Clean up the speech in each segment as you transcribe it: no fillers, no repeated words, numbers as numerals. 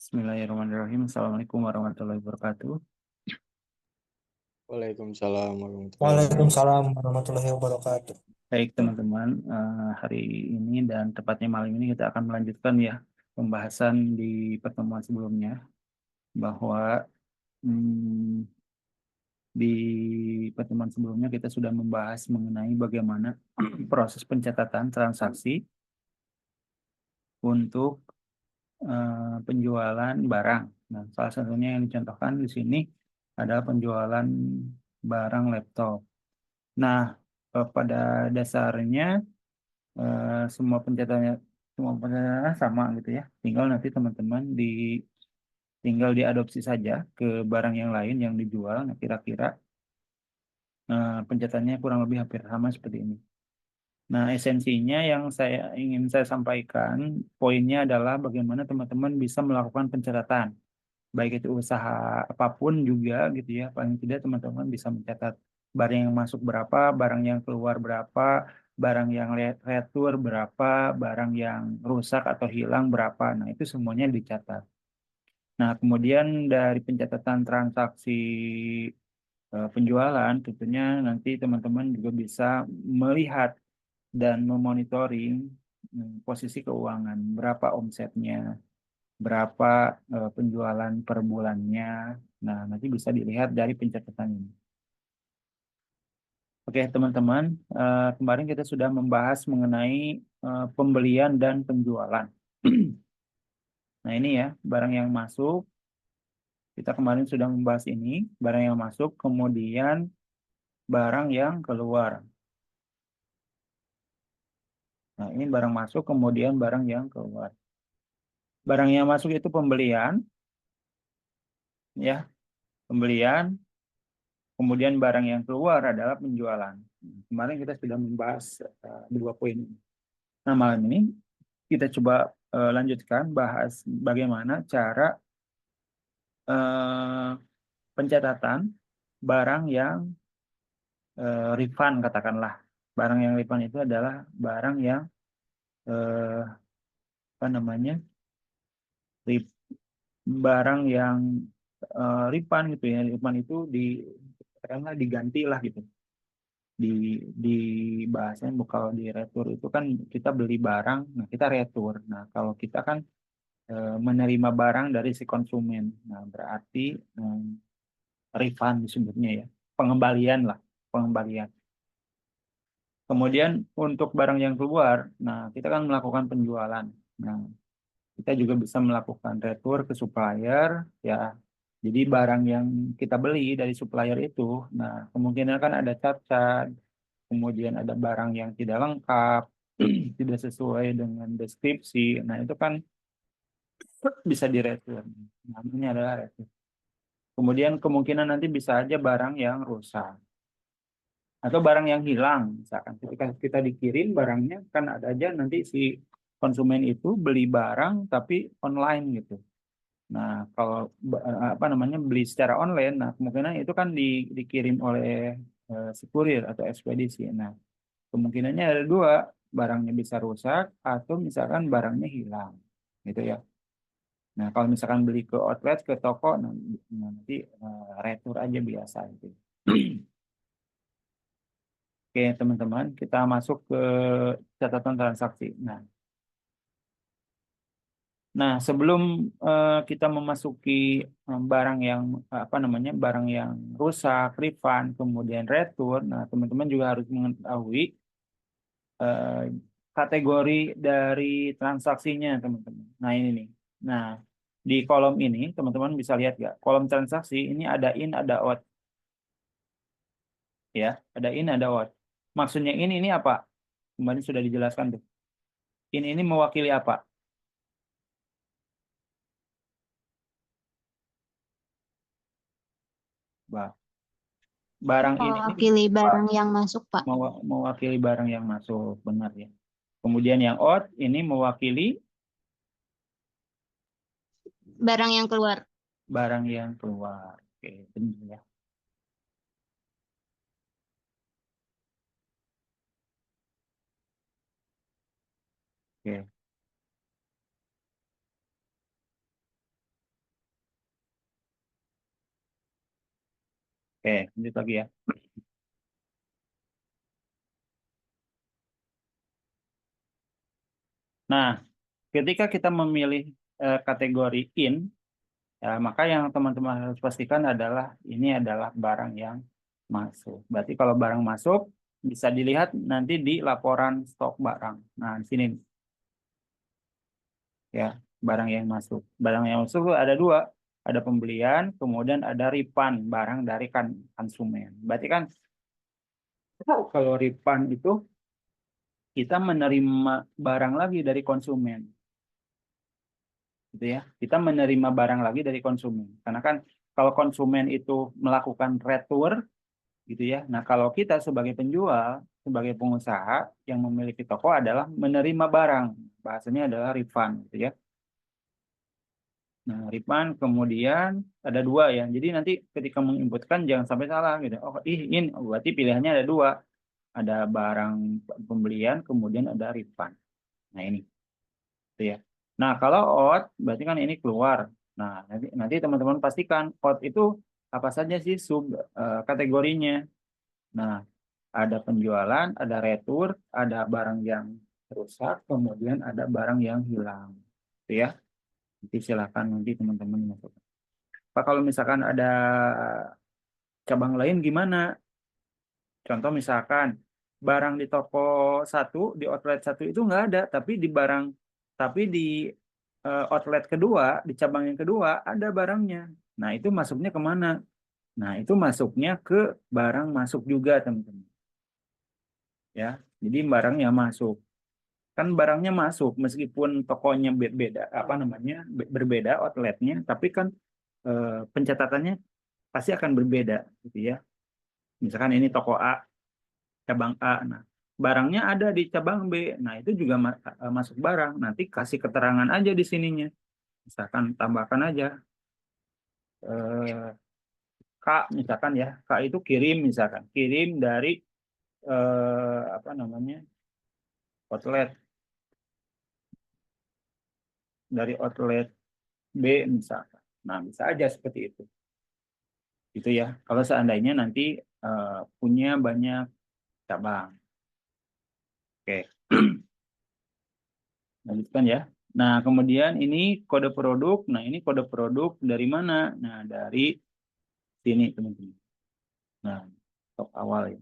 Bismillahirrahmanirrahim. Assalamualaikum warahmatullahi wabarakatuh. Waalaikumsalam warahmatullahi wabarakatuh. Waalaikumsalam warahmatullahi wabarakatuh. Baik teman-teman, hari ini dan tepatnya malam ini kita akan melanjutkan ya pembahasan di pertemuan sebelumnya bahwa hmm, di pertemuan sebelumnya kita sudah membahas mengenai bagaimana proses pencatatan transaksi untuk penjualan barang. Nah, salah satunya yang dicontohkan di sini adalah penjualan barang laptop. Nah, pada dasarnya semua pencatatannya sama gitu ya. Tinggal nanti teman-teman tinggal diadopsi saja ke barang yang lain yang dijual. Nah, kira-kira pencatatannya kurang lebih hampir sama seperti ini. Nah, esensinya yang ingin saya sampaikan, poinnya adalah bagaimana teman-teman bisa melakukan pencatatan. Baik itu usaha apapun juga gitu ya. Paling tidak teman-teman bisa mencatat barang yang masuk berapa, barang yang keluar berapa, barang yang retur berapa, barang yang rusak atau hilang berapa. Nah, itu semuanya dicatat. Nah, kemudian dari pencatatan transaksi penjualan, tentunya nanti teman-teman juga bisa melihat dan memonitoring posisi keuangan, berapa omsetnya, berapa penjualan per bulannya. Nah, nanti bisa dilihat dari pencatatan ini. Oke, teman-teman, kemarin kita sudah membahas mengenai pembelian dan penjualan. Nah, ini ya, barang yang masuk. Kita kemarin sudah membahas ini, barang yang masuk, kemudian barang yang keluar. Nah, ini barang masuk, kemudian barang yang keluar. Barang yang masuk itu pembelian, ya, pembelian, kemudian barang yang keluar adalah penjualan. Kemarin kita sudah membahas dua poin ini. Nah, malam ini kita coba lanjutkan bahas bagaimana cara eh, pencatatan barang yang refund katakanlah. Barang yang refund itu adalah barang yang eh, apa namanya? ref- Barang yang refund gitu ya. Refund itu katakanlah diganti lah gitu. Di di bahasanya kalau di retur itu kan kita beli barang, nah kita retur. Nah, kalau kita kan menerima barang dari si konsumen. Nah, berarti refund disebutnya ya. Pengembalian lah, pengembalian. Kemudian untuk barang yang keluar, nah kita kan melakukan penjualan. Nah, kita juga bisa melakukan retur ke supplier ya. Jadi barang yang kita beli dari supplier itu, nah kemungkinan kan ada cacat, kemudian ada barang yang tidak lengkap, tidak sesuai dengan deskripsi. Nah, itu kan bisa diretur. Namanya adalah retur. Kemudian kemungkinan nanti bisa aja barang yang rusak atau barang yang hilang. Misalkan ketika kita dikirim barangnya kan ada aja nanti si konsumen itu beli barang tapi online gitu. Nah, kalau apa namanya beli secara online, nah kemungkinan itu kan dikirim oleh si kurir atau ekspedisi. Nah, kemungkinannya ada dua, barangnya bisa rusak atau misalkan barangnya hilang, gitu ya. Nah, kalau misalkan beli ke outlet, ke toko, nanti retur aja biasa gitu. Oke, teman-teman, kita masuk ke catatan transaksi. Nah, sebelum kita memasuki barang yang apa namanya, barang yang rusak, refund, kemudian retur, nah teman-teman juga harus mengetahui eh, kategori dari transaksinya, teman-teman. Nah, ini nih. Nah, di kolom ini, teman-teman bisa lihat ya, kolom transaksi ini ada in, ada out, ya, ada in, ada out. Maksudnya ini apa? Kemarin sudah dijelaskan tuh. Ini mewakili apa? Bah, barang ini Mewakili Pak, barang yang masuk, Pak. mewakili barang yang masuk, benar ya. Kemudian yang out ini mewakili Barang yang keluar. barang yang keluar. Oke, benar ya. Oke. Oke, lanjut lagi ya. Nah, ketika kita memilih kategori in, ya, maka yang teman-teman harus pastikan adalah ini adalah barang yang masuk. Berarti kalau barang masuk, bisa dilihat nanti di laporan stok barang. Nah, di sini ya, barang yang masuk. Barang yang masuk ada dua. Ada pembelian, kemudian ada refund barang dari konsumen. Berarti kan kalau refund itu kita menerima barang lagi dari konsumen. Gitu ya. Kita menerima barang lagi dari konsumen. Karena kan kalau konsumen itu melakukan retur gitu ya. Nah, kalau kita sebagai penjual, sebagai pengusaha yang memiliki toko adalah menerima barang. Bahasanya adalah refund gitu ya. Nah, refund kemudian ada dua ya. Jadi nanti ketika menginputkan jangan sampai salah gitu. Oh, ini berarti pilihannya ada dua. Ada barang pembelian kemudian ada refund. Nah, ini gitu ya. Nah, kalau out berarti kan ini keluar. Nah, nanti teman-teman pastikan out itu apa saja sih sub kategorinya. Nah, ada penjualan, ada retur, ada barang yang rusak, kemudian ada barang yang hilang. Gitu ya. Nanti silakan nanti teman-teman masukkan. Pak, kalau misalkan ada cabang lain gimana? Contoh misalkan barang di toko satu, di outlet satu itu nggak ada, tapi di outlet kedua, di cabang yang kedua ada barangnya. Nah, itu masuknya kemana? Nah, itu masuknya ke barang masuk juga, teman-teman. Ya, jadi barangnya masuk. Kan barangnya masuk meskipun tokonya beda, apa namanya, berbeda outletnya, tapi kan pencatatannya pasti akan berbeda, gitu ya. Misalkan ini toko A, cabang A. Nah, barangnya ada di cabang B. Nah, itu juga masuk barang. Nanti kasih keterangan aja di sininya. Misalkan tambahkan aja eh, K, misalkan ya. K itu kirim, misalkan. Kirim dari apa namanya? Outlet. Dari outlet B, misalkan. Nah, bisa aja seperti itu. Gitu ya. Kalau seandainya nanti punya banyak cabang. Oke. Lanjutkan ya. Nah, kemudian ini kode produk. Nah, ini kode produk dari mana? Nah, dari sini, teman-teman. Nah, stok awal ya.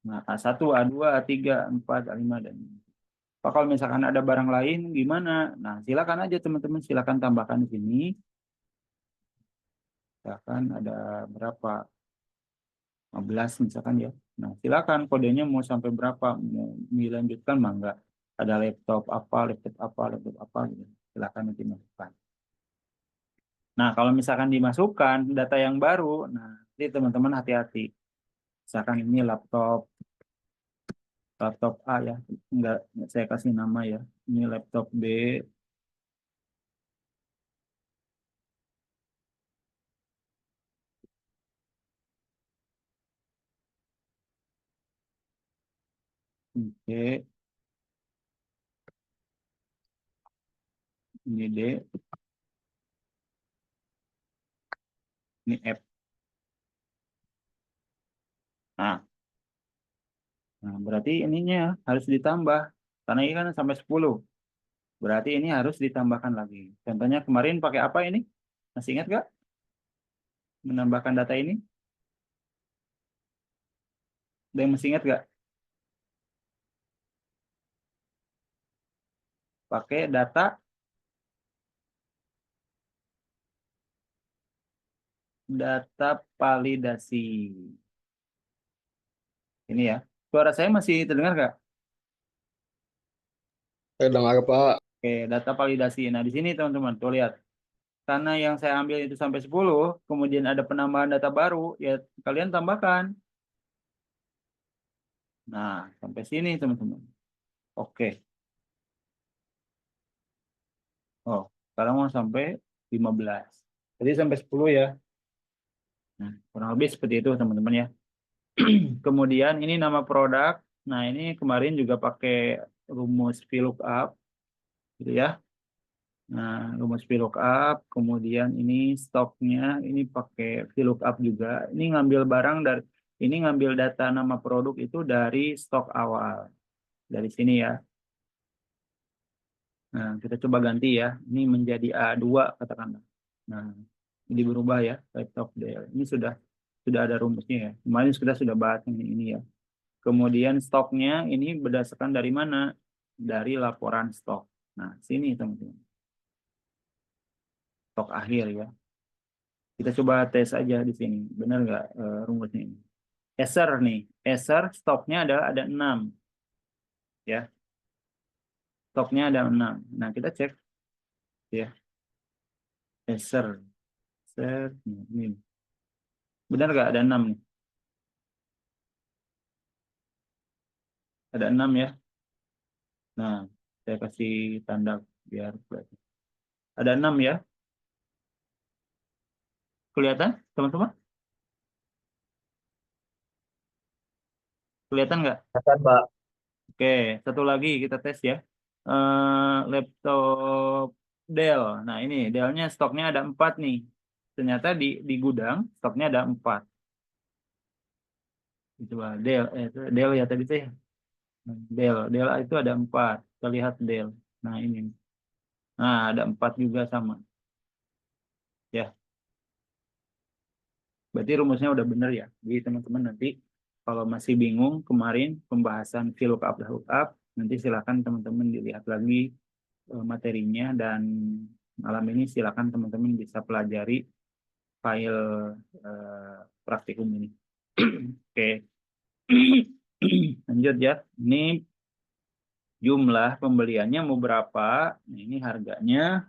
Nah, A1, A2, A3, A4, A5, dan kalau misalkan ada barang lain, gimana? Nah, silakan aja teman-teman. Silakan tambahkan di sini. Silakan ada berapa? 15 misalkan ya. Nah, silakan kodenya mau sampai berapa? Mau dilanjutkan, mangga. Ada laptop apa, laptop apa, gitu. Silakan nanti masukkan. Nah, kalau misalkan dimasukkan data yang baru, nah, jadi teman-teman hati-hati. Misalkan ini laptop A ya, enggak saya kasih nama ya. Ini laptop B. Oke, ini D, ini F. Nah, berarti ininya harus ditambah. Karena ini kan sampai 10. Berarti ini harus ditambahkan lagi. Contohnya kemarin pakai apa ini? Masih ingat nggak? Menambahkan data ini? Ada yang masih ingat nggak? Pakai data validasi. Ini ya. Suara saya masih terdengar nggak? Saya dengar Pak. Oke, data validasi. Nah, di sini teman-teman, tuh lihat. Karena yang saya ambil itu sampai 10, kemudian ada penambahan data baru, ya kalian tambahkan. Nah, sampai sini teman-teman. Oke. Oh, sekarang mau sampai 15. Jadi sampai 10 ya. Nah, kurang lebih seperti itu teman-teman ya. Kemudian ini nama produk. Nah, ini kemarin juga pakai rumus VLOOKUP gitu ya. Nah, rumus VLOOKUP, kemudian ini stoknya, ini pakai VLOOKUP juga. Ini ngambil barang dari, ini ngambil data nama produk itu dari stok awal. Dari sini ya. Nah, kita coba ganti ya. Ini menjadi A2 katakanlah. Nah, ini berubah ya, laptop Dell. Ini sudah ada rumusnya ya. Kemarin kita sudah bahas ini ya. Kemudian stoknya ini berdasarkan dari mana? Dari laporan stok. Nah, sini teman-teman. Stok akhir ya. Kita coba tes aja di sini. Benar nggak rumusnya ini? Acer nih. Acer stoknya ada 6. Ya. Stoknya ada 6. Nah, kita cek. Ya. Acer. Acer. Ini. Benar nggak ada 6 nih? Ada 6 ya. Nah, saya kasih tanda biar kelihatan. Ada 6 ya. Kelihatan, teman-teman? Kelihatan nggak? Kata Pak. Oke, satu lagi kita tes ya. Laptop Dell. Nah, ini Dell-nya stoknya ada 4 nih. Ternyata di gudang stoknya ada 4. Coba Dell, Dell ya tadi teh. Dell itu ada 4. Kita lihat Dell. Nah, ini. Nah, ada 4 juga sama. Ya, berarti rumusnya udah bener ya. Jadi teman-teman nanti kalau masih bingung kemarin pembahasan VLOOKUP dan lookup, nanti silakan teman-teman dilihat lagi materinya, dan malam ini silakan teman-teman bisa pelajari file praktikum ini. Oke. Lanjut ya. Ini jumlah pembeliannya mau berapa? Nah, ini harganya.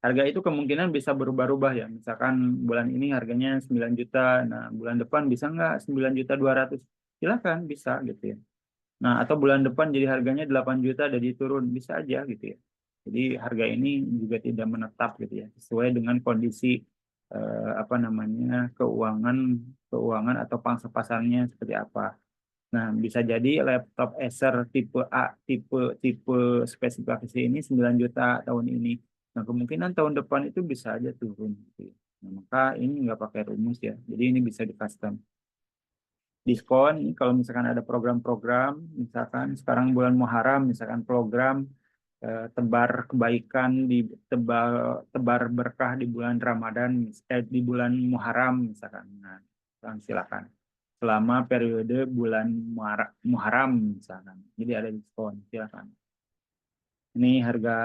Harga itu kemungkinan bisa berubah-ubah ya. Misalkan bulan ini harganya 9 juta. Nah, bulan depan bisa nggak 9.200.000? Silakan, bisa gitu ya. Nah, atau bulan depan jadi harganya 8 juta jadi turun. Bisa aja gitu ya. Jadi harga ini juga tidak menetap gitu ya. Sesuai dengan kondisi apa namanya keuangan atau pangsa pasarnya seperti apa. Nah, bisa jadi laptop Acer tipe A, tipe spesifikasi ini 9 juta tahun ini. Nah, kemungkinan tahun depan itu bisa aja turun gitu ya. Nah, maka ini nggak pakai rumus ya. Jadi ini bisa di custom. Diskon, kalau misalkan ada program-program, misalkan sekarang bulan Muharram, misalkan program tebar kebaikan di tebar berkah di bulan Ramadan, di bulan Muharram misalkan. Nah, silakan. Selama periode bulan Muharram misalkan. Jadi ada diskon, silakan. Ini harga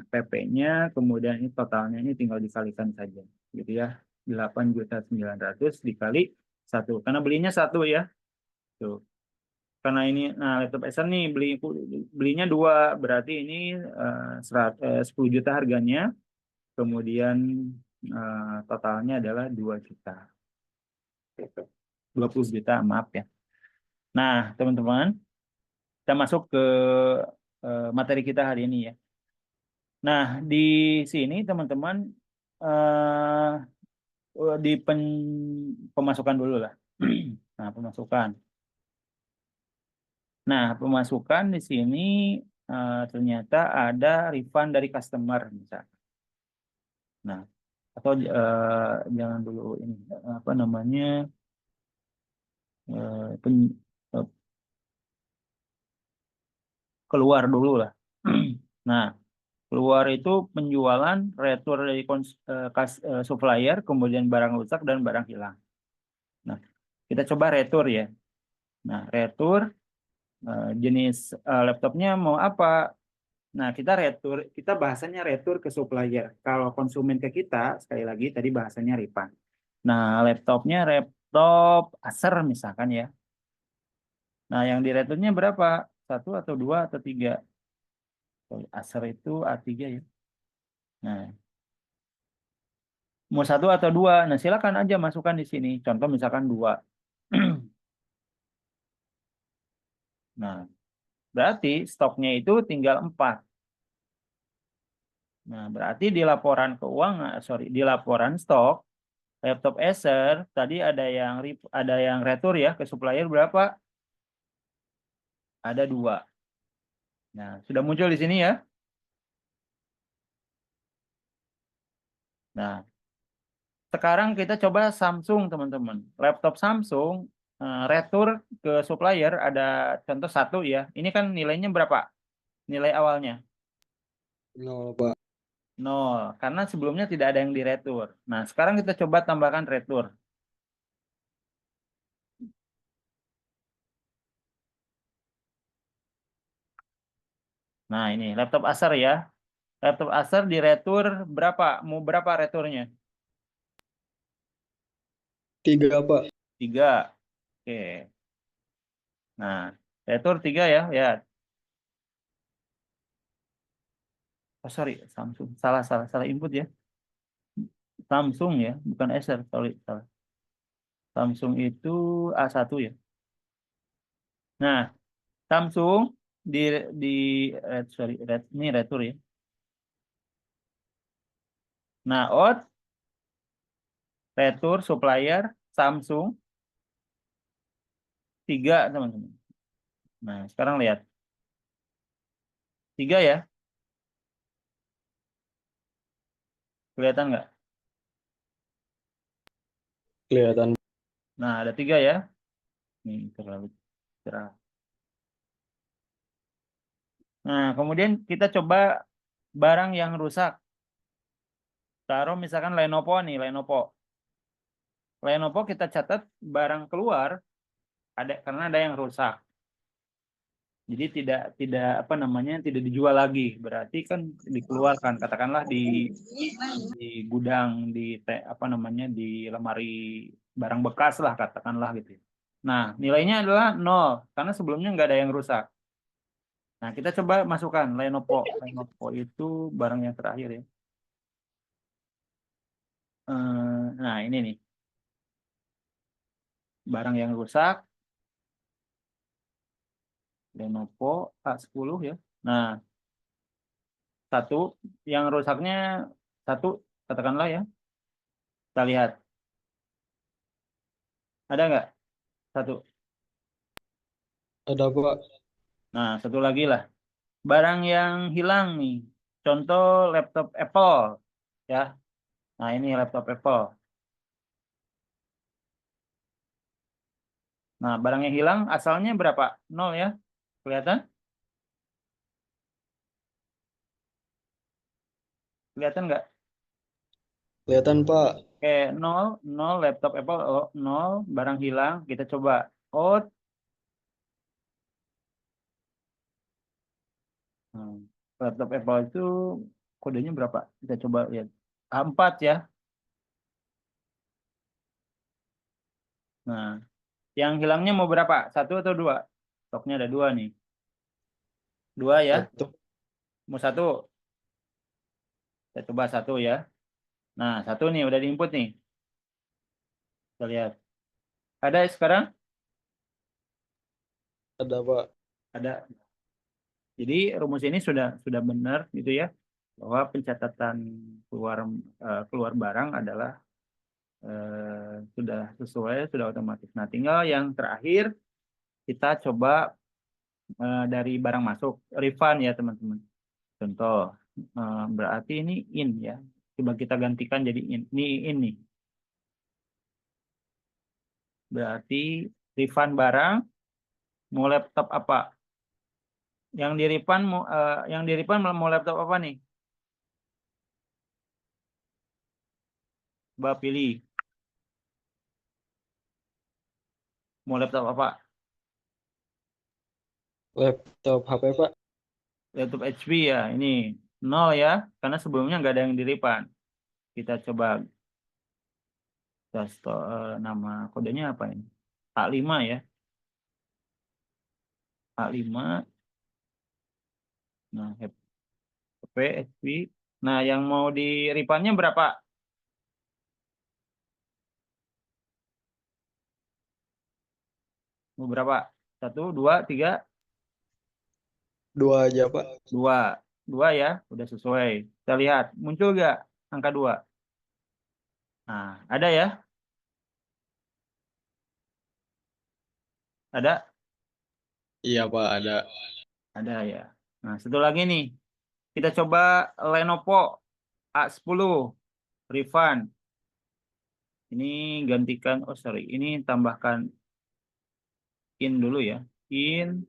PP-nya, kemudian ini totalnya ini tinggal dikalikan saja, gitu ya. 8.900.000 dikali 1. Karena belinya 1 ya. Tuh. Karena ini laptop Acer nih belinya 2, berarti ini 10 juta harganya, kemudian totalnya adalah 2 juta. 20 juta, maaf ya. Nah, teman-teman, kita masuk ke materi kita hari ini ya. Nah, di sini teman-teman di pemasukan dulu lah. Nah, pemasukan. Nah, pemasukan di sini ternyata ada refund dari customer misalnya. Nah, atau jangan dulu ini apa namanya keluar dulu lah. Nah, keluar itu penjualan retur dari supplier, kemudian barang rusak dan barang hilang. Nah, kita coba retur ya. Nah, retur jenis laptopnya mau apa? Nah, kita bahasanya retur ke supplier. Kalau konsumen ke kita, sekali lagi tadi bahasanya refund. Nah, laptopnya laptop Acer misalkan ya. Nah, yang di returnya berapa? 1 atau 2 atau 3? Acer itu A3 ya. Nah, mau 1 atau 2? Nah, silakan aja masukkan di sini. Contoh misalkan 2. Nah, berarti stoknya itu tinggal 4. Nah, berarti di laporan keuangan, di laporan stok, laptop Acer tadi ada yang retur ya ke supplier berapa? Ada 2. Nah, sudah muncul di sini ya. Nah, sekarang kita coba Samsung, teman-teman. Laptop Samsung, retur ke supplier ada contoh 1 ya. Ini kan nilainya berapa? Nilai awalnya 0, Pak. 0, karena sebelumnya tidak ada yang diretur. Nah, sekarang kita coba tambahkan retur. Nah, ini laptop Acer ya. Laptop Acer diretur berapa? Mau berapa returnya? 3, Pak. 3. Oke. Nah, retur 3 ya. Ya. Oh, sorry, Samsung. Salah input ya. Samsung ya, bukan Acer. Sorry, salah. Samsung itu A1 ya. Nah, Samsung di di sorry, ini retur ya. Nah, retur supplier Samsung 3, teman-teman. Nah, sekarang lihat. 3 ya. Kelihatan nggak? Kelihatan. Nah, ada 3 ya. Nih, terlalu cerah. Nah, kemudian kita coba barang yang rusak. Taruh misalkan Lenovo nih, Lenovo. Lenovo kita catat barang keluar ada karena ada yang rusak. Jadi tidak apa namanya tidak dijual lagi. Berarti kan dikeluarkan katakanlah di gudang apa namanya di lemari barang bekas lah katakanlah gitu. Nah, nilainya adalah 0 karena sebelumnya nggak ada yang rusak. Nah, kita coba masukkan Lenovo. Lenovo itu barang yang terakhir ya. Nah, ini nih. Barang yang rusak Lenovo A10 ya. Nah, 1 yang rusaknya 1 katakanlah ya. Kita lihat. Ada nggak? 1. Ada, Pak. Nah, 1 lagi lah. Barang yang hilang nih. Contoh laptop Apple ya. Nah, ini laptop Apple. Nah, barang yang hilang asalnya berapa? 0 ya. Kelihatan? Kelihatan nggak? Kelihatan, Pak. Oke, 0, 0 laptop Apple, 0 barang hilang. Kita coba out. Hmm, laptop Apple itu kodenya berapa? Kita coba lihat. A4 ya. Nah, yang hilangnya mau berapa? 1 atau 2? Stoknya ada 2 nih. 2 ya. 1. Mau 1? Kita coba 1 ya. Nah, 1 nih udah diinput nih. Kita lihat. Ada sekarang? Ada, Pak. Ada. Jadi rumus ini sudah benar gitu ya. Bahwa pencatatan keluar barang adalah sudah sesuai, sudah otomatis. Nah, tinggal yang terakhir kita coba dari barang masuk, refund ya teman-teman. Contoh, berarti ini in ya. Coba kita gantikan jadi in. Ini nih. Berarti refund barang, mau laptop apa? Yang di refund mau laptop apa nih? Coba pilih. Mau laptop apa? Laptop HP, Pak. Laptop HP ya. Ini 0 ya. Karena sebelumnya nggak ada yang di refund. Kita coba nama kodenya apa ini? A5 ya. A5. Nah, HP, HP. Nah, yang mau di refundnya berapa? Mau berapa? 1, 2, 3, 2 aja, Pak. 2. 2 ya. Udah sesuai. Kita lihat. Muncul nggak angka 2? Nah, ada ya? Ada? Iya, Pak. Ada. Ada ya. Nah, satu lagi nih. Kita coba Lenovo A10 Rifan. Ini gantikan, oh sorry, ini tambahkan in dulu ya. In,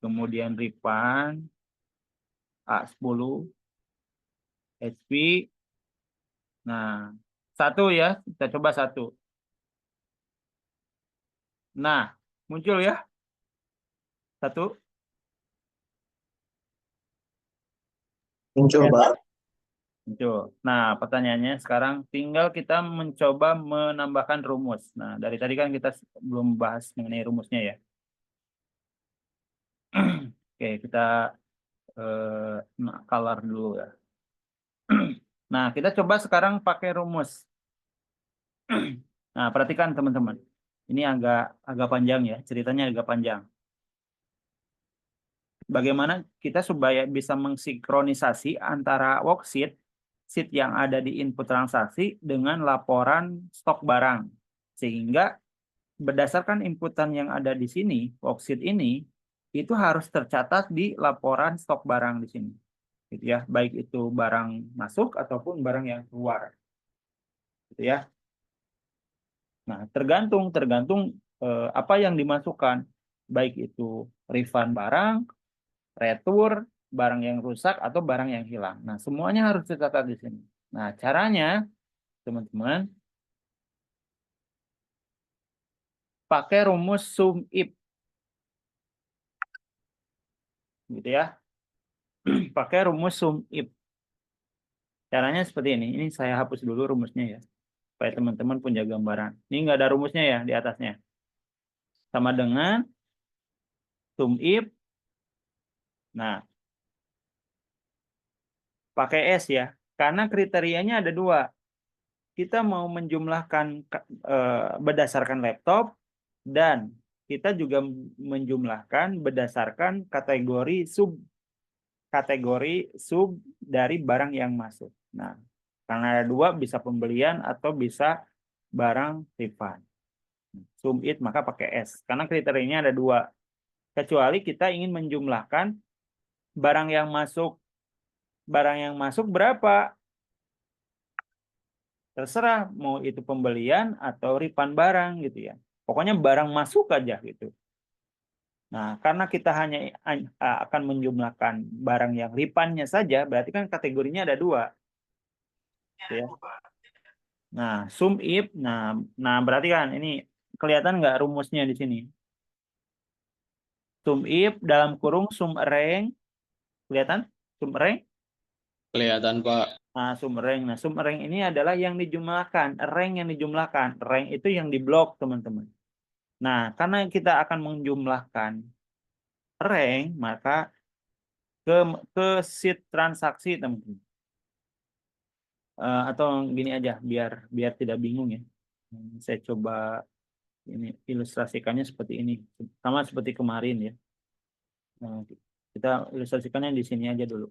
kemudian Rifan A10 HP. Nah, satu ya, kita coba satu. Nah, muncul ya, satu. Muncul, Ya. Pak. Muncul. Nah, pertanyaannya sekarang tinggal kita mencoba menambahkan rumus. Nah, dari tadi kan kita belum bahas mengenai rumusnya ya. Oke, kita color dulu ya. Nah, kita coba sekarang pakai rumus. Nah, perhatikan teman-teman. Ini agak panjang ya, ceritanya agak panjang. Bagaimana kita supaya bisa mensinkronisasi antara worksheet sheet yang ada di input transaksi dengan laporan stok barang. Sehingga berdasarkan inputan yang ada di sini, worksheet ini itu harus tercatat di laporan stok barang di sini. Gitu ya, baik itu barang masuk ataupun barang yang keluar. Gitu ya. Nah, tergantung apa yang dimasukkan, baik itu refund barang, retur, barang yang rusak atau barang yang hilang. Nah, semuanya harus tercatat di sini. Nah, caranya teman-teman pakai rumus sum if gitu ya. Pakai rumus sum if. Caranya seperti ini. Ini saya hapus dulu rumusnya ya, supaya teman-teman punya gambaran. Ini nggak ada rumusnya ya di atasnya. Sama dengan sum if. Nah, pakai S ya. Karena kriterianya ada dua. Kita mau menjumlahkan berdasarkan laptop dan kita juga menjumlahkan berdasarkan kategori sub dari barang yang masuk. Nah, karena ada dua, bisa pembelian atau bisa barang refund. Sum it maka pakai S. Karena kriterianya ada dua. Kecuali kita ingin menjumlahkan barang yang masuk. Barang yang masuk berapa? Terserah mau itu pembelian atau refund barang gitu ya. Pokoknya barang masuk aja gitu. Nah, karena kita hanya akan menjumlahkan barang yang refundnya saja, berarti kan kategorinya ada dua. Gitu ya. Nah, sum if, nah berarti kan ini kelihatan nggak rumusnya di sini? Sum if dalam kurung sum rank, kelihatan? Sum rank? Kelihatan, Pak. Nah, sum rank. Nah, sum rank ini adalah yang dijumlahkan, rank yang dijumlahkan. Rank itu yang di blok, teman-teman. Nah, karena kita akan menjumlahkan rank, maka ke ke sheet transaksi, teman-teman. Atau gini aja, biar biar tidak bingung ya. Saya coba ini ilustrasikannya seperti ini, sama seperti kemarin ya. Nah, kita ilustrasikannya di sini aja dulu.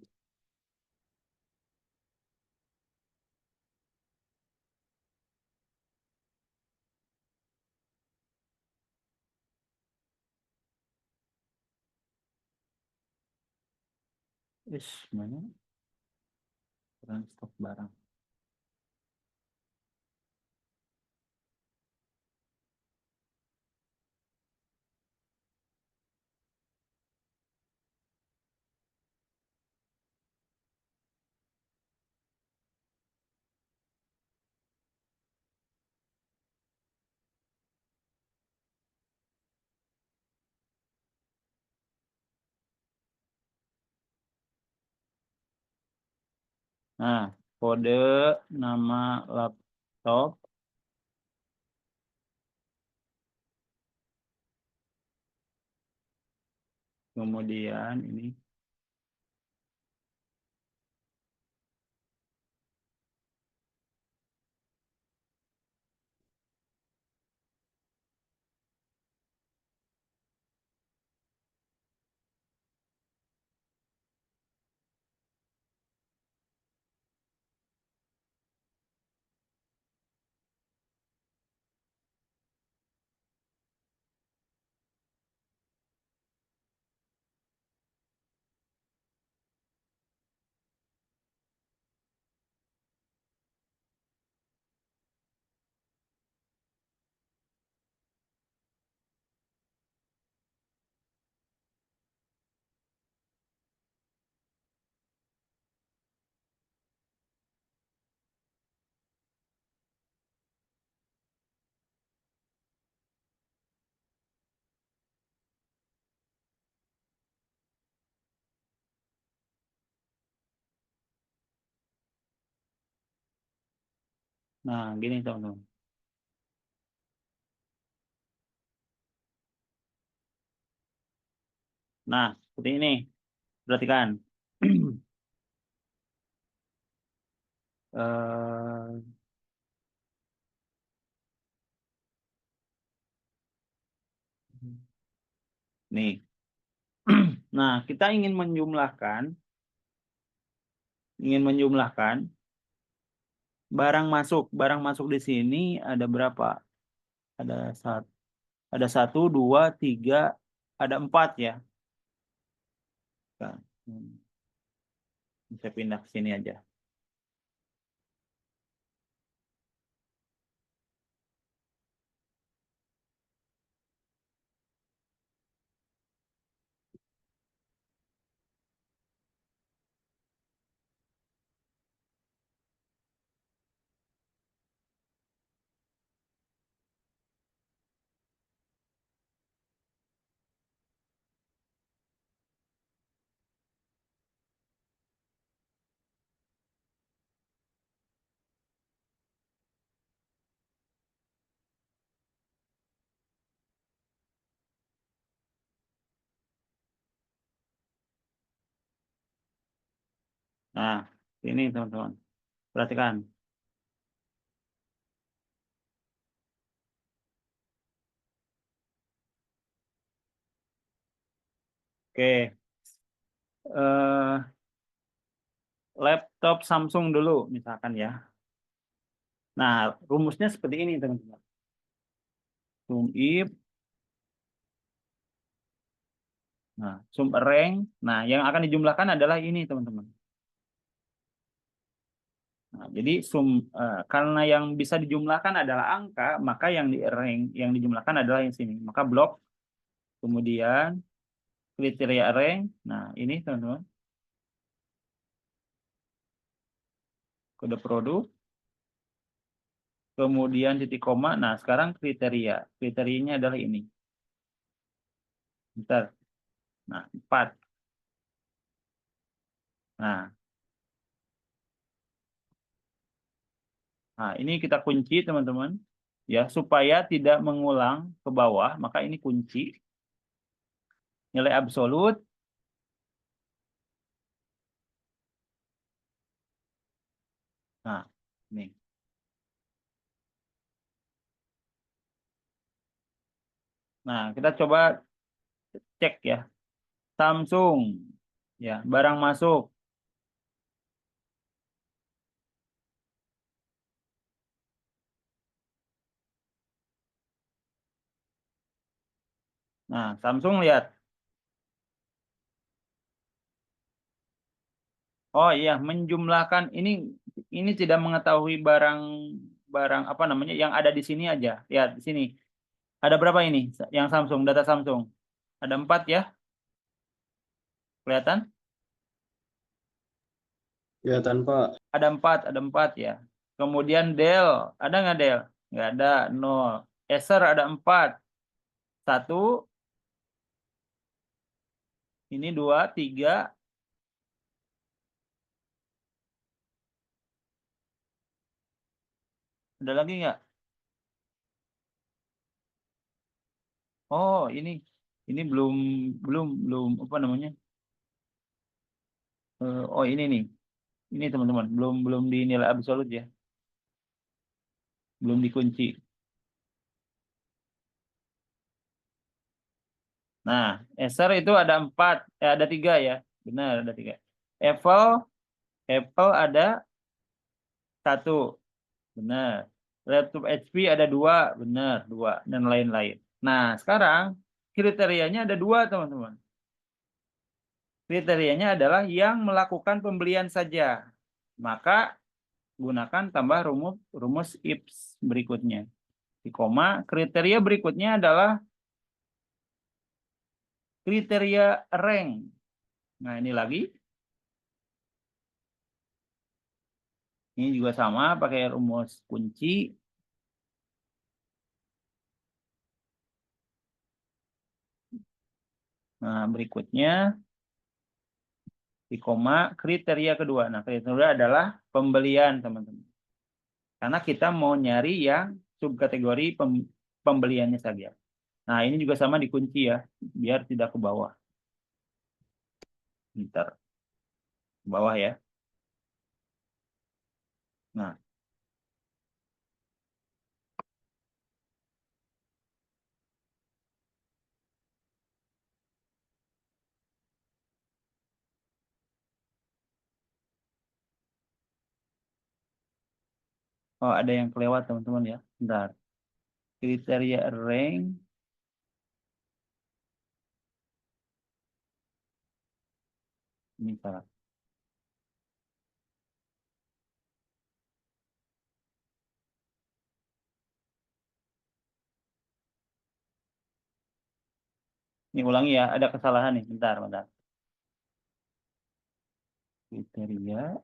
Mana? Barang stok barang. Nah, kode nama laptop, kemudian ini. Nah, gini teman-teman. Nah, seperti ini. Perhatikan. Eh, nih. Nah, kita ingin menjumlahkan barang masuk. Barang masuk di sini ada berapa? Ada satu, satu, dua, tiga, ada 4 ya. Nah, saya pindah ke sini aja. Nah, ini teman-teman. Perhatikan. Oke. Laptop Samsung dulu misalkan ya. Nah, rumusnya seperti ini teman-teman. Sum if. Nah, sum rank. Nah, yang akan dijumlahkan adalah ini teman-teman. Nah, jadi karena yang bisa dijumlahkan adalah angka, maka yang di rank yang dijumlahkan adalah yang sini. Maka blok, kemudian kriteria rank. Nah, ini teman-teman. Kode produk. Kemudian titik koma. Nah, sekarang kriteria. Kriterianya adalah ini. Bentar. Nah, 4. Nah, ini kita kunci teman-teman. Ya, supaya tidak mengulang ke bawah, maka ini kunci. Nilai absolut. Nah, ini. Nah, kita coba cek ya. Samsung. Ya, barang masuk. Nah, Samsung lihat. Oh iya, menjumlahkan ini tidak mengetahui barang barang apa namanya yang ada di sini aja. Lihat di sini. Ada berapa ini yang Samsung, data Samsung? Ada 4 ya? Kelihatan? Kelihatan Pak. Ada 4 ya. Kemudian Dell, ada nggak Dell? Nggak ada, 0. Acer ada 4. 1, ini 2, 3. Ada lagi nggak? Oh, ini belum belum belum apa namanya? Oh, ini nih. Ini teman-teman, belum belum dinilai absolut ya. Belum dikunci. Nah, Acer itu ada 4, ada 3 ya. Benar, ada 3. Apple, Apple ada 1. Benar. Laptop HP ada 2, benar, 2 dan lain-lain. Nah, sekarang kriterianya ada 2, teman-teman. Kriterianya adalah yang melakukan pembelian saja. Maka gunakan tambah rumus if berikutnya. Di koma, kriteria berikutnya adalah kriteria rank. Nah, ini lagi. Ini juga sama, pakai rumus kunci. Nah, berikutnya di koma kriteria kedua. Nah, kriteria kedua adalah pembelian, teman-teman. Karena kita mau nyari yang subkategori pembeliannya saja. Nah, ini juga sama dikunci ya, biar tidak ke bawah. Bentar. Ke bawah ya. Nah, oh ada yang kelewat teman-teman ya. Bentar. Kriteria rank. Ini salah. Ini ulangi ya, ada kesalahan nih. Bentar, bentar. Kriteria.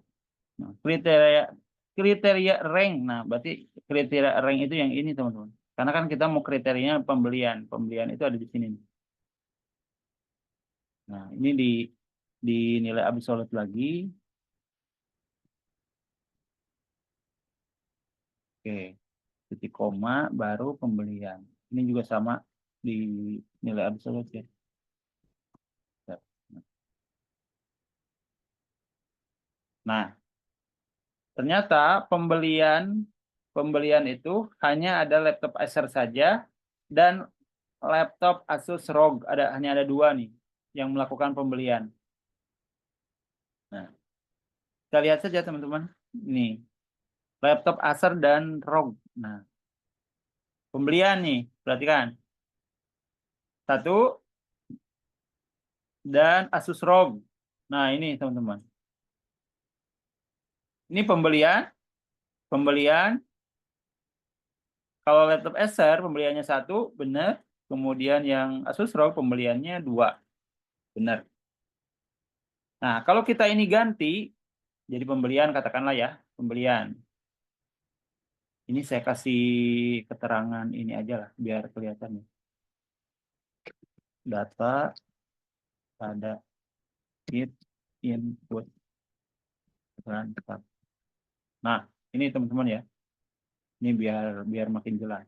Nah, kriteria rank. Nah, berarti kriteria rank itu yang ini, teman-teman. Karena kan kita mau kriterianya pembelian. Pembelian itu ada di sini. Nah, ini di nilai absolut lagi. Oke. Titik koma baru pembelian. Ini juga sama di nilai absolut ya. Nah, ternyata pembelian itu hanya ada laptop Acer saja dan laptop Asus ROG hanya ada 2 nih yang melakukan pembelian. Nah, kita lihat saja teman-teman. Nih, laptop Acer dan ROG. Nah, pembelian nih, perhatikan. 1 dan Asus ROG. Nah, ini teman-teman. Ini pembelian. Kalau laptop Acer pembeliannya 1, benar. Kemudian yang Asus ROG pembeliannya 2, benar. Nah, kalau kita ini ganti jadi pembelian, katakanlah ya, pembelian. Ini saya kasih keterangan ini aja lah, biar kelihatan. Data pada it input. Nah, ini teman-teman ya. Ini biar makin jelas.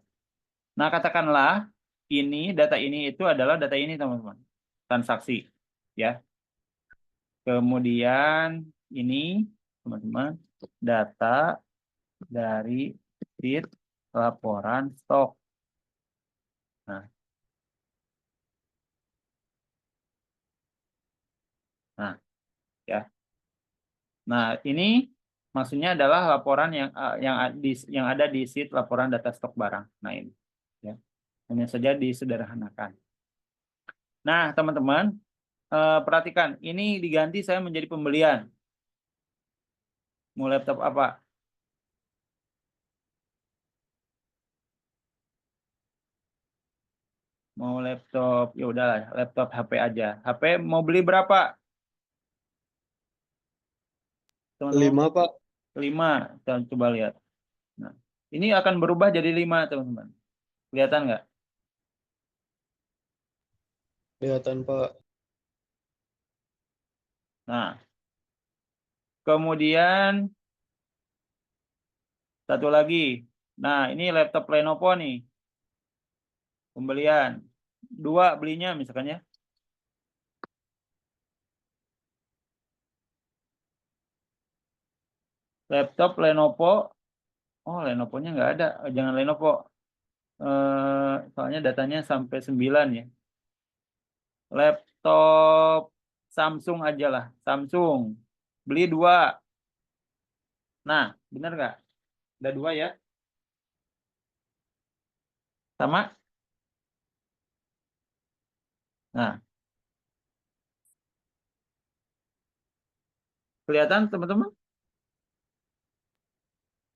Nah, katakanlah ini data ini itu adalah data ini teman-teman. Transaksi ya. Kemudian ini teman-teman data dari sheet laporan stok. Nah, ya. Nah, ini maksudnya adalah laporan yang ada di sheet laporan data stok barang. Nah, ini ya. Hanya saja disederhanakan. Nah, teman-teman, perhatikan, ini diganti saya menjadi pembelian. Mau laptop apa? Mau laptop, ya udahlah, laptop HP aja. HP mau beli berapa? Teman-teman, 5, Pak. 5. Kita coba lihat. Nah, ini akan berubah jadi 5, teman-teman. Kelihatan nggak? Kelihatan, Pak. Nah, kemudian satu lagi. Nah, ini laptop Lenovo nih. Pembelian. 2 belinya misalkan ya. Laptop Lenovo. Oh, Lenovo-nya nggak ada. Jangan Lenovo. Soalnya datanya sampai 9 ya. Laptop Samsung aja lah. Samsung. Beli 2. Nah, benar nggak? Ada 2 ya. Sama? Nah, kelihatan teman-teman?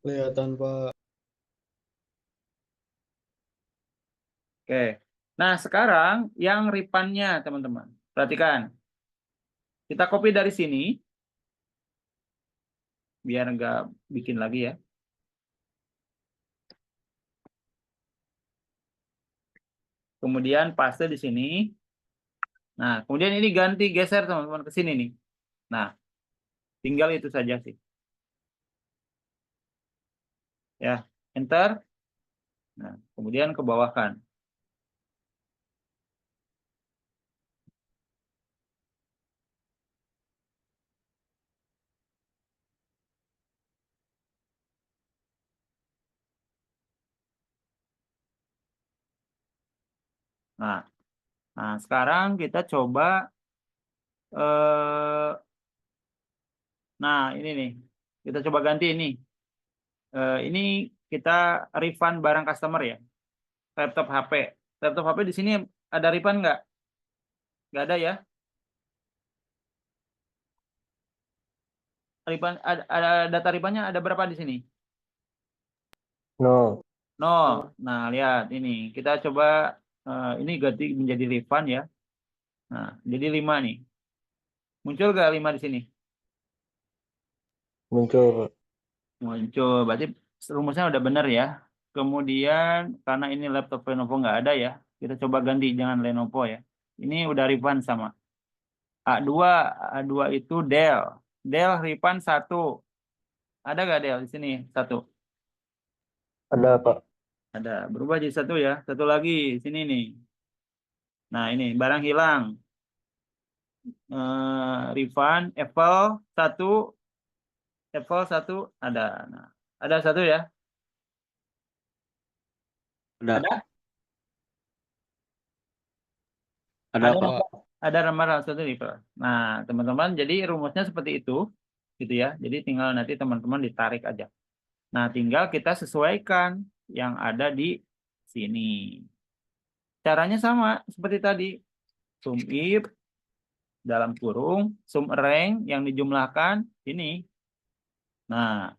Kelihatan, Pak. Oke. Nah, sekarang yang ripannya teman-teman. Perhatikan. Kita copy dari sini. Biar nggak bikin lagi ya. Kemudian paste di sini. Nah, kemudian ini ganti geser teman-teman ke sini nih. Nah, tinggal itu saja sih. Ya, enter. Nah, kemudian ke bawahkan. Nah, sekarang kita coba nah ini nih. Kita coba ganti ini. Ini kita refund barang customer ya. Laptop HP. Laptop HP di sini ada refund nggak? Nggak ada ya. Refund ada data refundnya ada berapa di sini? No. 0. Nah, lihat ini. Kita coba ini ganti menjadi refund ya. Nah, jadi 5 nih. Muncul nggak 5 di sini? Muncul. Muncul. Berarti rumusnya udah benar ya. Kemudian karena ini laptop Lenovo nggak ada ya. Kita coba ganti jangan Lenovo ya. Ini udah refund sama. A2, A2 itu Dell. Dell refund 1. Ada nggak Dell di sini? 1. Ada, Pak. Ada. Berubah jadi 1 ya. 1 lagi sini nih. Nah, ini barang hilang. Refund Apple 1 ada. Nah, ada 1 ya. Ada. Ada? Ada, Ada Pak. ada nomor 1 refund. Nah, teman-teman, jadi rumusnya seperti itu, gitu ya. Jadi tinggal nanti teman-teman ditarik aja. Nah, tinggal kita sesuaikan yang ada di sini. Caranya sama seperti tadi. Sum if dalam kurung, sum rank yang dijumlahkan ini. Nah,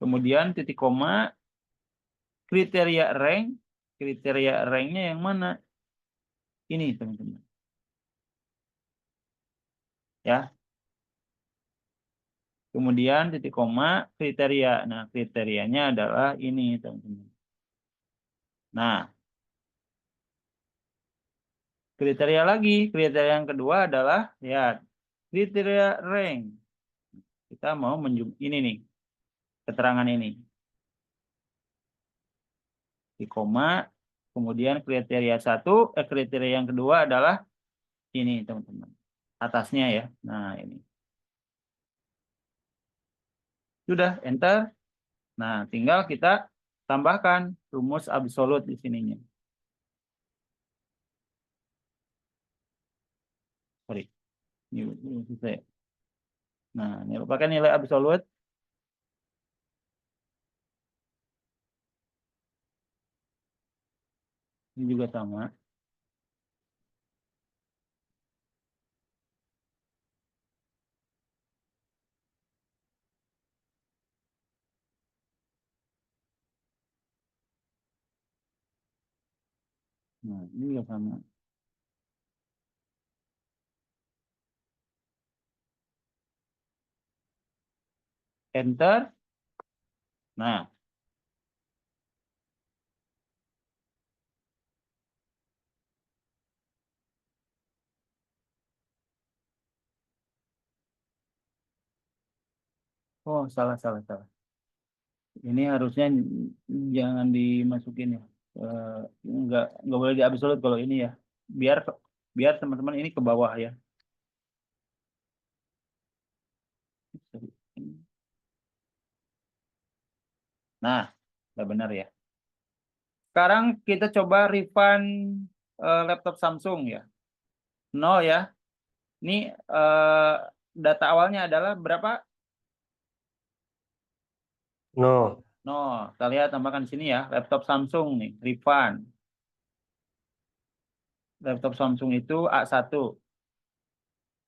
kemudian titik koma, kriteria ranknya yang mana? Ini, teman-teman. Ya. Kemudian titik koma, kriteria. Nah, kriterianya adalah ini, teman-teman. Nah, kriteria lagi. Kriteria yang kedua adalah, lihat, kriteria rank. Kita mau ini nih, keterangan ini. Di koma, kemudian kriteria yang kedua adalah ini, teman-teman. Atasnya ya. Nah, ini. Sudah, enter. Nah, tinggal kita tambahkan rumus absolut di sininya. Sorry. Ini susah ya. Nah, ini pakai nilai absolut. Ini juga sama. Nah, ini juga sama. Enter. Nah, oh salah. Ini harusnya jangan dimasukin ya. Nggak boleh di absolut kalau ini ya. Biar teman-teman ini ke bawah ya. Nah, udah benar ya. Sekarang kita coba refund laptop Samsung ya. 0 ya. Ini data awalnya adalah berapa? No. 0. Kita lihat tambahkan di sini ya. Laptop Samsung nih, refund. Laptop Samsung itu A1.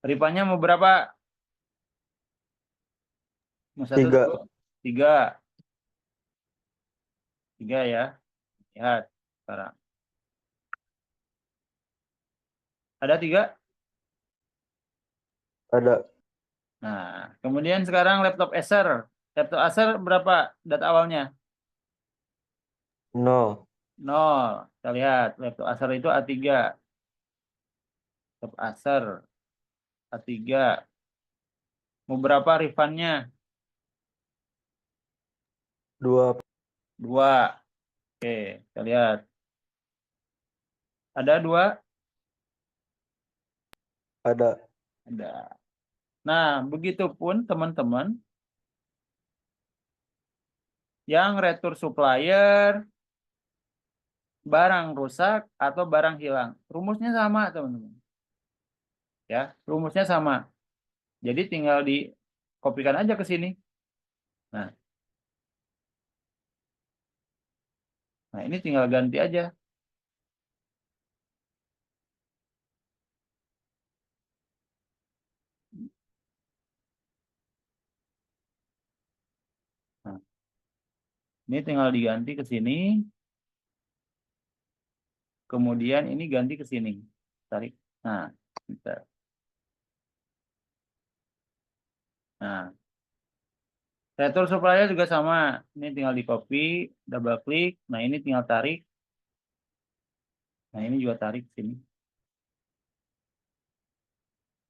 Refundnya mau berapa? Mau 1, 3. 2, 3. 3 ya. Lihat sekarang. Ada 3? Ada. Nah, kemudian sekarang laptop Acer. Laptop Acer berapa data awalnya? No. 0. Kita lihat laptop Acer itu A3. Laptop Acer A3. Mau berapa refundnya? 2, Pak. 2. Oke, kita lihat. Ada 2? Ada. Ada. Nah, begitupun teman-teman yang retur supplier, barang rusak, atau barang hilang. Rumusnya sama, teman-teman. Ya, rumusnya sama. Jadi tinggal dikopikan aja ke sini. Nah, ini tinggal ganti aja. Nah, ini tinggal diganti ke sini. Kemudian ini ganti ke sini. Tarik. Nah, bentar. Nah, retur supplier juga sama. Ini tinggal di copy, double klik. Nah, ini tinggal tarik. Nah, ini juga tarik sini.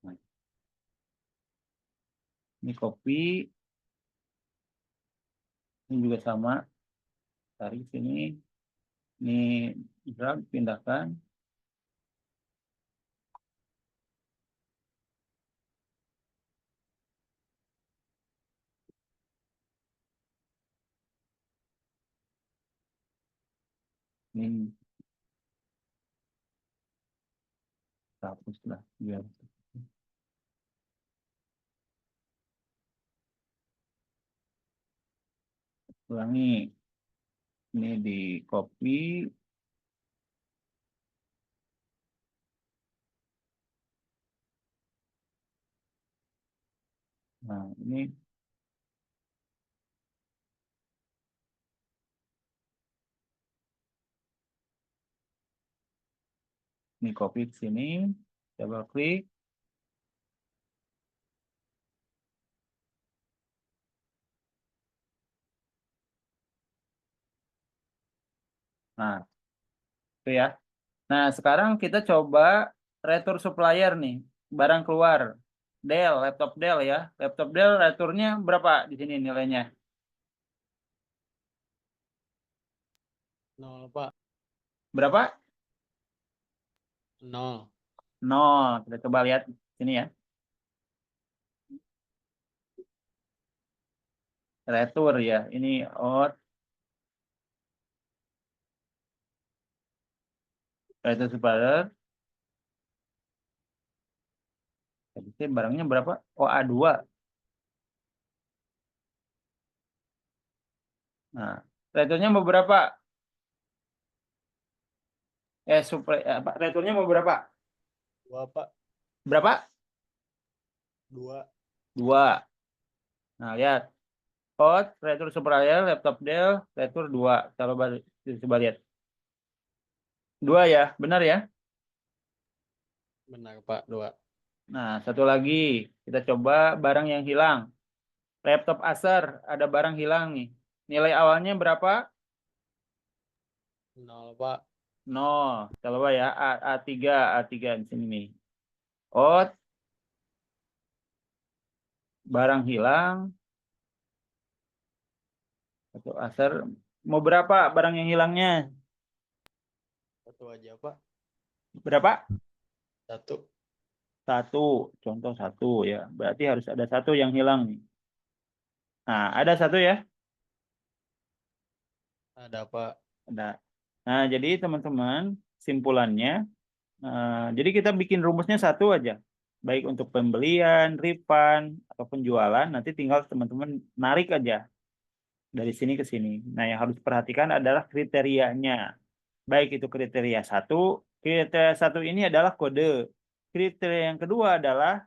Nah, ini copy. Ini juga sama. Tarik sini. Ini drag, pindahkan. Ini hapus lah. Biar. Ulangi. Ini di copy. Nah, ini copy ke sini, double klik. Nah, itu ya. Nah, sekarang kita coba retur supplier nih, barang keluar. Dell, laptop Dell ya. Laptop Dell returnya berapa di sini nilainya? 0, Pak. Berapa? 0. 0. Kita coba lihat sini ya. Retur ya. Ini out. Retur supplier. Jadi barangnya berapa? Oh, A2. Nah, returnya mau berapa? Apa? Returnya mau berapa? 2, Pak. Berapa? 2. 2. Nah, lihat. Out, retur supplier, laptop Dell, retur 2. Coba lihat. 2 ya, benar ya? Benar, Pak. 2. Nah, satu lagi. Kita coba barang yang hilang. Laptop Acer, ada barang hilang nih. Nilai awalnya berapa? 0, Pak. 0. Kita coba ya, A3, A3 di sini nih. Out, barang hilang. Laptop Acer. Mau berapa barang yang hilangnya? 1 aja, Pak. Berapa? 1. 1. Contoh 1 ya. Berarti harus ada 1 yang hilang nih. Nah, ada 1 ya? Ada, Pak. Ada. Nah, jadi teman-teman, simpulannya, jadi kita bikin rumusnya 1 aja. Baik untuk pembelian, refund, atau penjualan, nanti tinggal teman-teman narik aja dari sini ke sini. Nah, yang harus diperhatikan adalah kriterianya. Baik itu kriteria 1, kriteria 1 ini adalah kode. Kriteria yang kedua adalah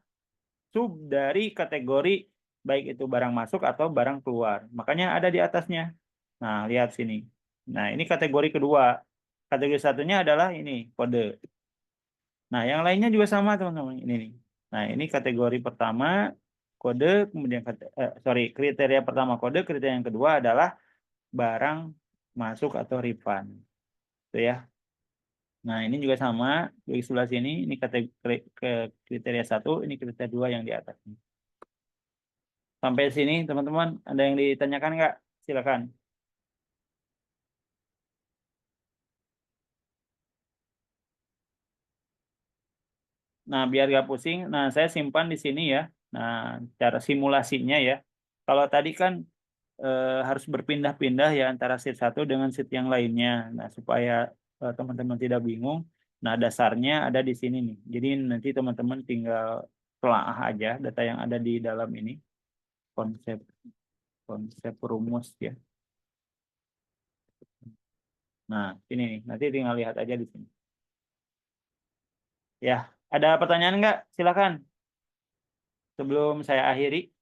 sub dari kategori, baik itu barang masuk atau barang keluar. Makanya ada di atasnya. Nah, lihat sini. Nah, ini kategori kedua. Kategori satunya adalah ini, kode. Nah, yang lainnya juga sama, teman-teman. Ini nih. Nah, ini kategori pertama, kode, kemudian kriteria pertama kode, kriteria yang kedua adalah barang masuk atau refund. Itu ya. Nah, ini juga sama di sebelah sini, ini kategori kriteria 1, ini kriteria 2 yang di atas. Sampai sini, teman-teman, ada yang ditanyakan nggak? Silakan. Nah, biar gak pusing, nah saya simpan di sini ya. Nah, cara simulasinya ya. Kalau tadi kan harus berpindah-pindah ya antara sheet satu dengan sheet yang lainnya. Nah, supaya teman-teman tidak bingung. Nah, dasarnya ada di sini nih. Jadi nanti teman-teman tinggal telaah aja data yang ada di dalam ini. Konsep konsep rumus ya. Nah, ini nih. Nanti tinggal lihat aja di sini. Ya, ada pertanyaan nggak? Silakan. Sebelum saya akhiri.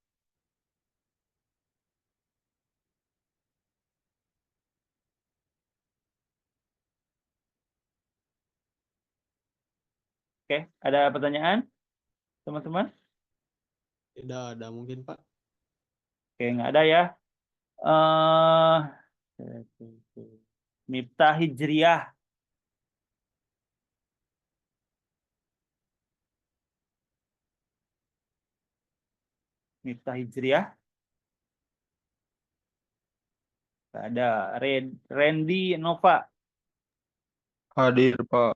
Oke, ada pertanyaan, teman-teman? Tidak ada mungkin Pak. Oke, nggak ada ya. Miftah Hijriyah. Miftah Hijriyah. Nggak ada. Randy Nova. Hadir, Pak.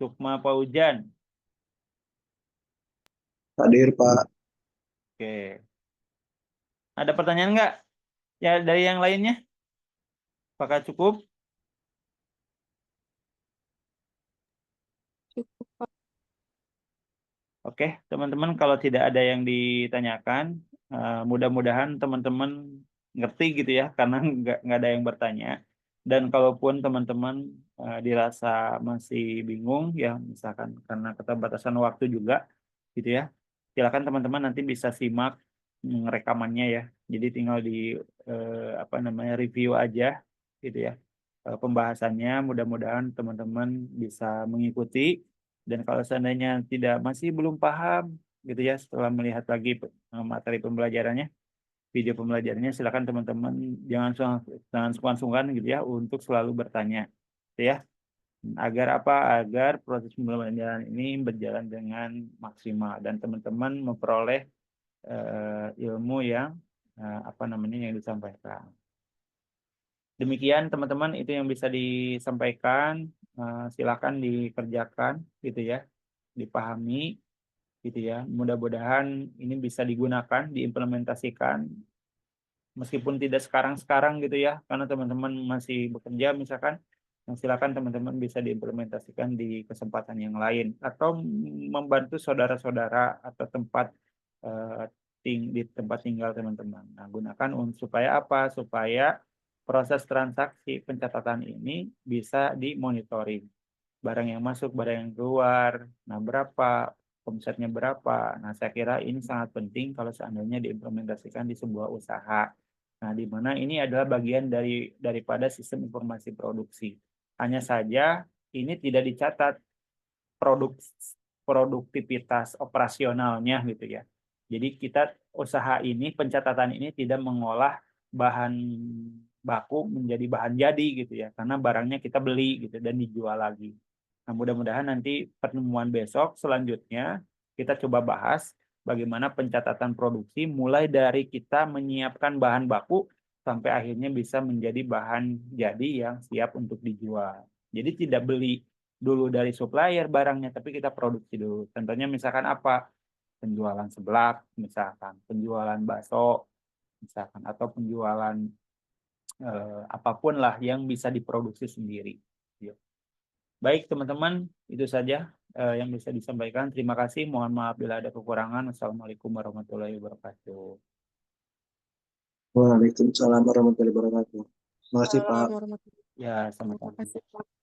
Sukma Paujan. Hadir, Pak. Oke. Ada pertanyaan nggak? Ya, dari yang lainnya? Apakah cukup? Cukup, Pak. Oke, teman-teman, kalau tidak ada yang ditanyakan, mudah-mudahan teman-teman ngerti gitu ya, karena nggak ada yang bertanya. Dan kalaupun teman-teman dirasa masih bingung, ya misalkan karena keterbatasan waktu juga, gitu ya, silakan teman-teman nanti bisa simak rekamannya ya. Jadi tinggal di apa namanya review aja, gitu ya, pembahasannya. Mudah-mudahan teman-teman bisa mengikuti. Dan kalau seandainya masih belum paham gitu ya setelah melihat lagi materi pembelajarannya, video pembelajarannya, silakan teman-teman jangan sungkan-sungkan gitu ya untuk selalu bertanya, gitu ya. Agar apa? Agar proses pembelajaran ini berjalan dengan maksimal dan teman-teman memperoleh ilmu yang apa namanya yang disampaikan. Demikian teman-teman itu yang bisa disampaikan. Silakan dikerjakan gitu ya, dipahami gitu ya. Mudah-mudahan ini bisa digunakan, diimplementasikan meskipun tidak sekarang-sekarang gitu ya, karena teman-teman masih bekerja misalkan. Nah, silakan teman-teman bisa diimplementasikan di kesempatan yang lain atau membantu saudara-saudara atau tempat di tempat tinggal teman-teman. Nah, gunakan supaya apa? Supaya proses transaksi pencatatan ini bisa dimonitoring. Barang yang masuk, barang yang keluar, nah berapa, omsetnya berapa. Nah, saya kira ini sangat penting kalau seandainya diimplementasikan di sebuah usaha. Nah, di mana ini adalah bagian daripada sistem informasi produksi. Hanya saja ini tidak dicatat produk produktivitas operasionalnya gitu ya. Jadi kita usaha ini, pencatatan ini tidak mengolah bahan baku menjadi bahan jadi gitu ya, karena barangnya kita beli gitu dan dijual lagi. Nah, mudah-mudahan nanti pertemuan besok selanjutnya kita coba bahas bagaimana pencatatan produksi mulai dari kita menyiapkan bahan baku sampai akhirnya bisa menjadi bahan jadi yang siap untuk dijual. Jadi tidak beli dulu dari supplier barangnya, tapi kita produksi dulu. Contohnya misalkan apa? Penjualan seblak, misalkan penjualan bakso, misalkan atau penjualan apapun lah yang bisa diproduksi sendiri. Baik teman-teman, itu saja yang bisa disampaikan. Terima kasih. Mohon maaf bila ada kekurangan. Assalamualaikum warahmatullahi wabarakatuh. Waalaikumsalam warahmatullahi wabarakatuh. Terima kasih, Pak. Warahmatullahi Ya, wabarakatuh. sama-sama. Terima kasih, Pak.